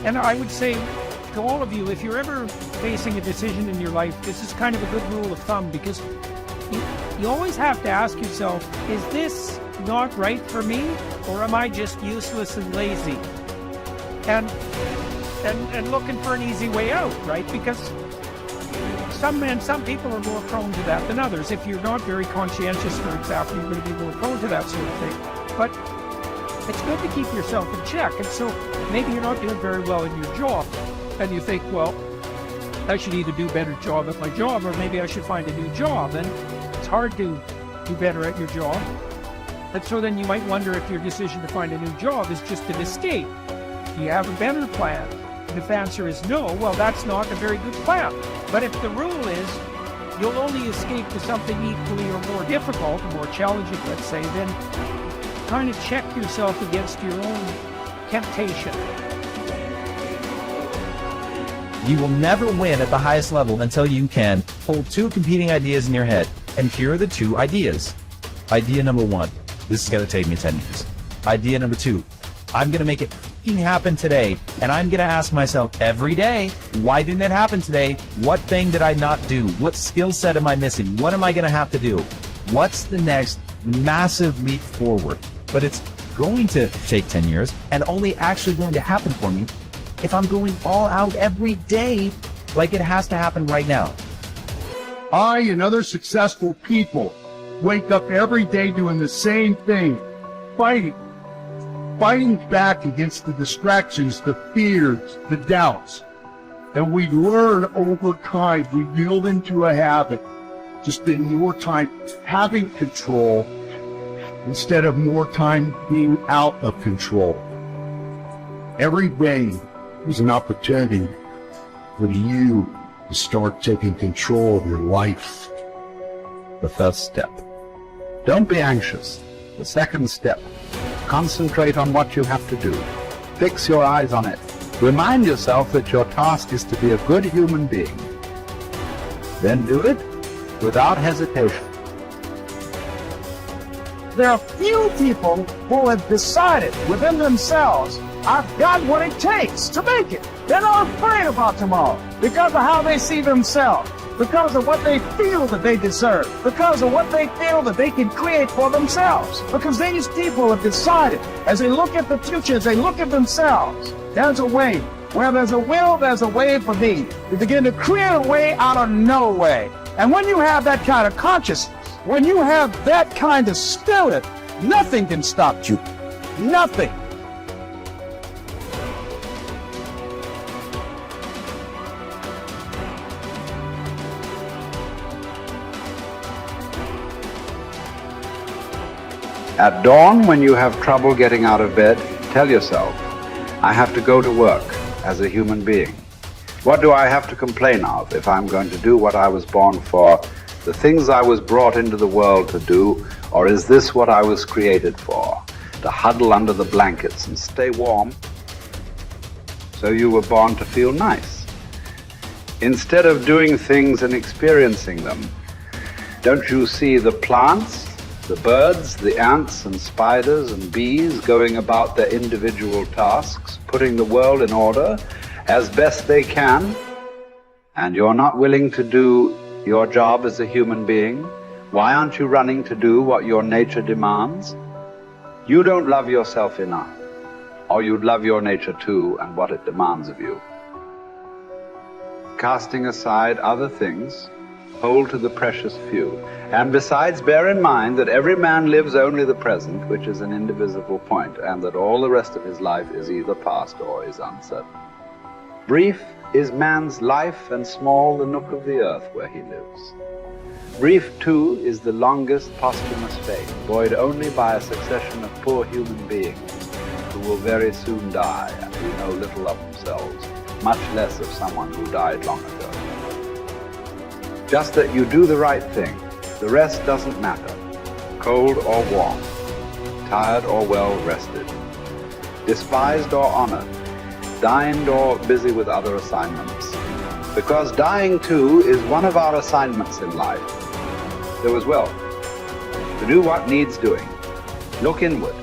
And I would say to all of you, if you're ever facing a decision in your life, this is kind of a good rule of thumb, because you always have to ask yourself, is this not right for me, or am I just useless and lazy? And looking for an easy way out, right? Because some people are more prone to that than others. If you're not very conscientious, for example, you're going to be more prone to that sort of thing. But it's good to keep yourself in check. And so maybe you're not doing very well in your job, and you think, well, I should either do a better job at my job, or maybe I should find a new job. And it's hard to do better at your job. And so then you might wonder if your decision to find a new job is just an escape. Do you have a better plan? And if the answer is no, well, that's not a very good plan. But if the rule is you'll only escape to something equally or more difficult, or more challenging, let's say, then kind of check yourself against your own temptation. You will never win at the highest level until you can hold two competing ideas in your head. And here are the two ideas. Idea number one, this is going to take me 10 years. Idea number two, I'm going to make it fucking happen today. And I'm going to ask myself every day, why didn't it happen today? What thing did I not do? What skill set am I missing? What am I going to have to do? What's the next massive leap forward? But it's going to take 10 years and only actually going to happen for me if I'm going all out every day, like it has to happen right now. I and other successful people wake up every day doing the same thing, fighting back against the distractions, the fears, the doubts. And we learn over time, we build into a habit to spend more time having control instead of more time being out of control. Every day is an opportunity for you to start taking control of your life. The first step, don't be anxious. The second step, concentrate on what you have to do. Fix your eyes on it. Remind yourself that your task is to be a good human being. Then do it without hesitation. There are few people who have decided within themselves, I've got what it takes to make it. They're not afraid about tomorrow because of how they see themselves, because of what they feel that they deserve, because of what they feel that they can create for themselves. Because these people have decided, as they look at the future, as they look at themselves, there's a way. Where there's a will, there's a way for me. You begin to create a way out of no way. And when you have that kind of consciousness, when you have that kind of spirit, nothing can stop you. Nothing. At dawn, when you have trouble getting out of bed, tell yourself, I have to go to work as a human being. What do I have to complain of if I'm going to do what I was born for, the things I was brought into the world to do, or is this what I was created for, to huddle under the blankets and stay warm? So you were born to feel nice. Instead of doing things and experiencing them, don't you see the plants, the birds, the ants and spiders and bees going about their individual tasks, putting the world in order as best they can? And you're not willing to do your job as a human being? Why aren't you running to do what your nature demands? You don't love yourself enough, or you'd love your nature too and what it demands of you. Casting aside other things, hold to the precious few. And besides, bear in mind that every man lives only the present, which is an indivisible point, and that all the rest of his life is either past or is uncertain. Brief is man's life, and small the nook of the earth where he lives. Brief, too, is the longest posthumous fate, buoyed only by a succession of poor human beings who will very soon die and who know little of themselves, much less of someone who died long ago. Just that you do the right thing. The rest doesn't matter, cold or warm, tired or well rested, despised or honored, dined or busy with other assignments. Because dying too is one of our assignments in life. So as well, to do what needs doing, look inward.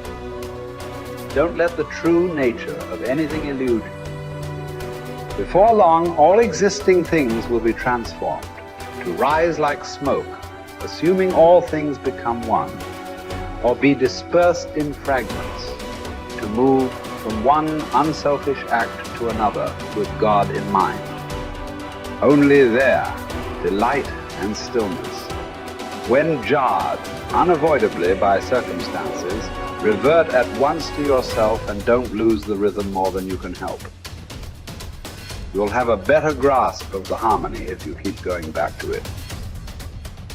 Don't let the true nature of anything elude you. Before long, all existing things will be transformed to rise like smoke, assuming all things become one, or be dispersed in fragments, to move from one unselfish act to another with God in mind. Only there, delight and stillness. When jarred, unavoidably by circumstances, revert at once to yourself and don't lose the rhythm more than you can help. You'll have a better grasp of the harmony if you keep going back to it.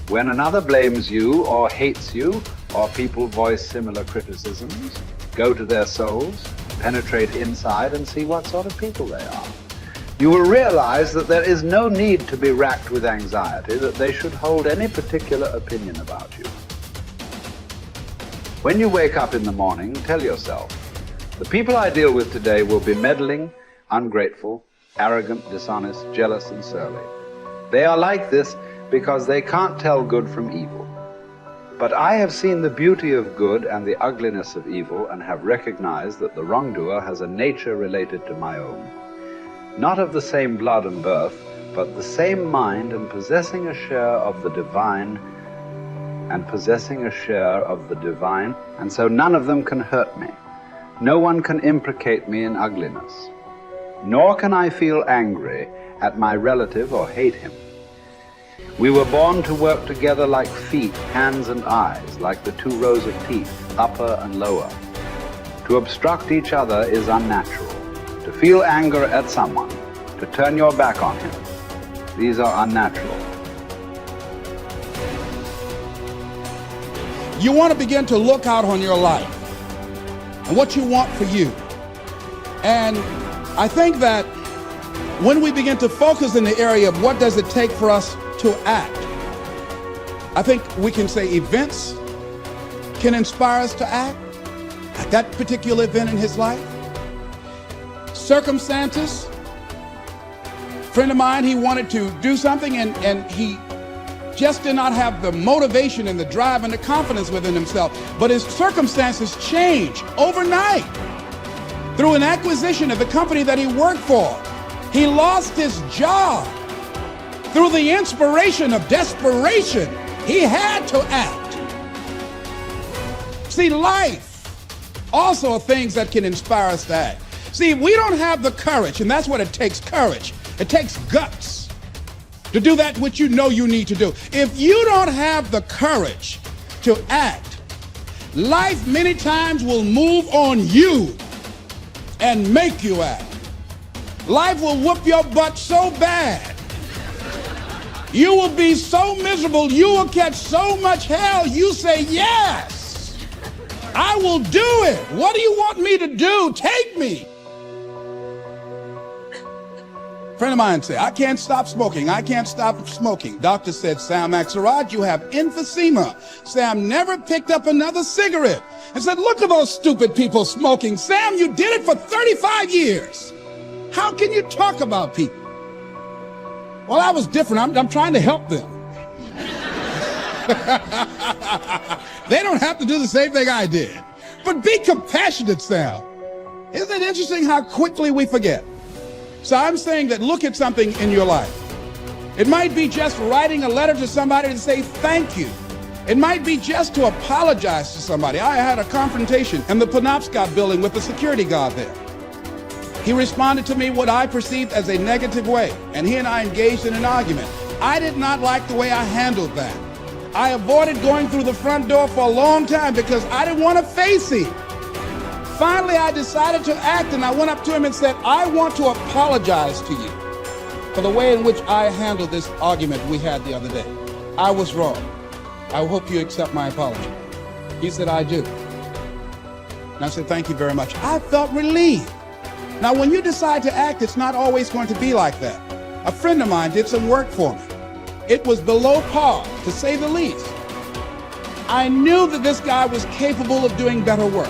When another blames you or hates you, or people voice similar criticisms, go to their souls, penetrate inside and see what sort of people they are. You will realize that there is no need to be racked with anxiety that they should hold any particular opinion about you. When you wake up in the morning, tell yourself, the people I deal with today will be meddling, ungrateful, arrogant, dishonest, jealous, and surly. They are like this because they can't tell good from evil. But I have seen the beauty of good and the ugliness of evil and have recognized that the wrongdoer has a nature related to my own. Not of the same blood and birth, but the same mind and possessing a share of the divine, and so none of them can hurt me. No one can implicate me in ugliness. Nor can I feel angry at my relative or hate him. We were born to work together like feet, hands, and eyes, like the two rows of teeth, upper and lower. To obstruct each other is unnatural. To feel anger at someone, to turn your back on him, these are unnatural. You want to begin to look out on your life and what you want for you. And I think that when we begin to focus in the area of what does it take for us to act, I think we can say events can inspire us to act at that particular event in his life. Circumstances. A friend of mine, he wanted to do something and he just did not have the motivation and the drive and the confidence within himself. But his circumstances changed overnight through an acquisition of the company that he worked for. He lost his job. Through the inspiration of desperation, he had to act. See, life also are things that can inspire us to act. See, we don't have the courage, and that's what it takes, courage. It takes guts to do that which you know you need to do. If you don't have the courage to act, life many times will move on you and make you act. Life will whoop your butt so bad. You will be so miserable, you will catch so much hell, you say, yes, I will do it. What do you want me to do? Take me. A friend of mine said, I can't stop smoking. I can't stop smoking. Doctor said, Sam Axelrod, you have emphysema. Sam never picked up another cigarette and said, look at those stupid people smoking. Sam, you did it for 35 years. How can you talk about people? Well, I was different. I'm trying to help them. They don't have to do the same thing I did. But be compassionate, Sam. Isn't it interesting how quickly we forget? So I'm saying that look at something in your life. It might be just writing a letter to somebody to say thank you. It might be just to apologize to somebody. I had a confrontation in the Penobscot building with the security guard there. He responded to me what I perceived as a negative way, and he and I engaged in an argument. I did not like the way I handled that. I avoided going through the front door for a long time because I didn't want to face him. Finally, I decided to act, and I went up to him and said, I want to apologize to you for the way in which I handled this argument we had the other day. I was wrong. I hope you accept my apology. He said, I do. And I said, thank you very much. I felt relieved. Now, when you decide to act, it's not always going to be like that. A friend of mine did some work for me. It was below par, to say the least. I knew that this guy was capable of doing better work.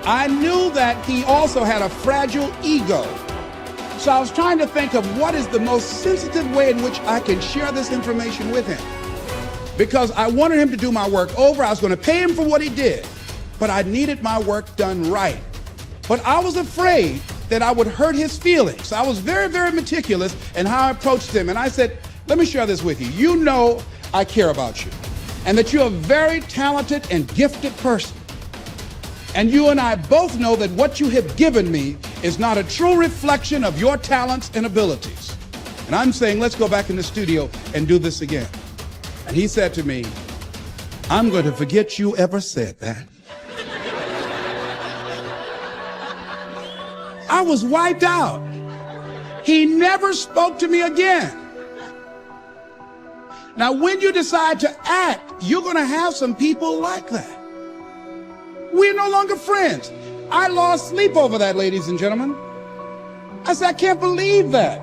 I knew that he also had a fragile ego. So I was trying to think of what is the most sensitive way in which I can share this information with him. Because I wanted him to do my work over. I was going to pay him for what he did. But I needed my work done right. But I was afraid that I would hurt his feelings. I was very, very meticulous in how I approached him. And I said, let me share this with you. You know I care about you, and that you're a very talented and gifted person. And you and I both know that what you have given me is not a true reflection of your talents and abilities. And I'm saying, let's go back in the studio and do this again. And he said to me, I'm going to forget you ever said that. I was wiped out. He never spoke to me again. Now, when you decide to act, you're going to have some people like that. We're no longer friends. I lost sleep over that, ladies and gentlemen. I said, I can't believe that.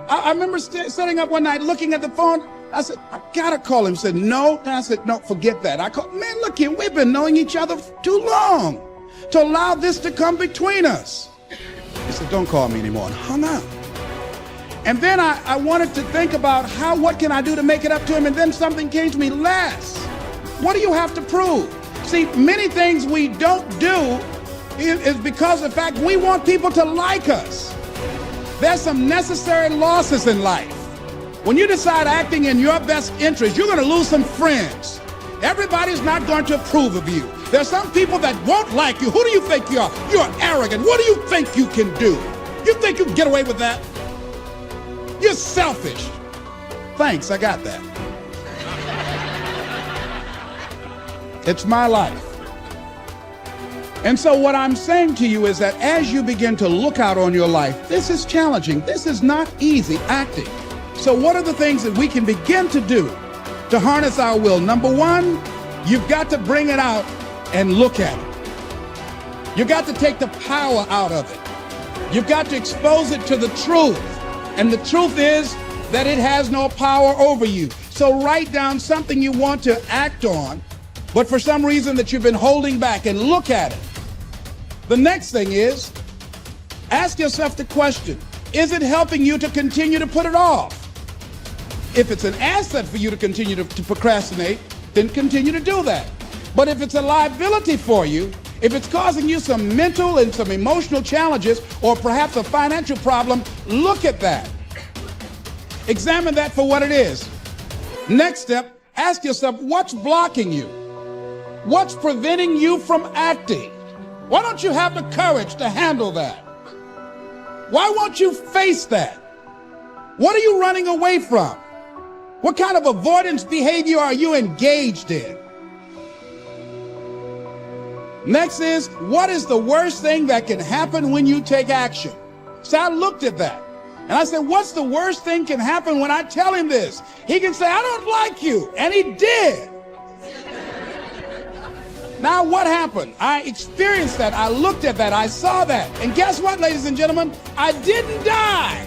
I remember sitting up one night looking at the phone. I said, I gotta call him. He said, no. And I said, no, forget that. I called, man, look here, we've been knowing each other for too long to allow this to come between us. He said, don't call me anymore, and hung up. And then I wanted to think about what can I do to make it up to him? And then something came to me, Les, what do you have to prove? See, many things we don't do is because of the fact we want people to like us. There's some necessary losses in life. When you decide acting in your best interest, you're going to lose some friends. Everybody's not going to approve of you. There's some people that won't like you. Who do you think you are? You're arrogant. What do you think you can do? You think you can get away with that? You're selfish. Thanks, I got that. It's my life. And so what I'm saying to you is that as you begin to look out on your life, this is challenging. This is not easy acting. So what are the things that we can begin to do to harness our will? Number one, you've got to bring it out and look at it. You've got to take the power out of it. You've got to expose it to the truth. And the truth is that it has no power over you. So write down something you want to act on, but for some reason that you've been holding back, and look at it. The next thing is, ask yourself the question, is it helping you to continue to put it off? If it's an asset for you to continue to procrastinate, then continue to do that. But if it's a liability for you, if it's causing you some mental and some emotional challenges, or perhaps a financial problem, look at that. Examine that for what it is. Next step, ask yourself, what's blocking you? What's preventing you from acting? Why don't you have the courage to handle that? Why won't you face that? What are you running away from? What kind of avoidance behavior are you engaged in? Next is, what is the worst thing that can happen when you take action? So I looked at that. And I said, what's the worst thing can happen when I tell him this? He can say, I don't like you. And he did. Now what happened? I experienced that. I looked at that. I saw that. And guess what, ladies and gentlemen? I didn't die.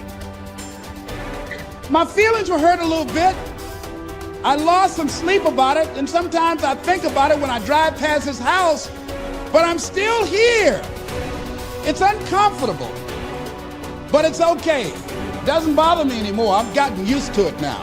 My feelings were hurt a little bit. I lost some sleep about it. And sometimes I think about it when I drive past his house. But I'm still here. It's uncomfortable. But it's okay. It doesn't bother me anymore. I've gotten used to it now.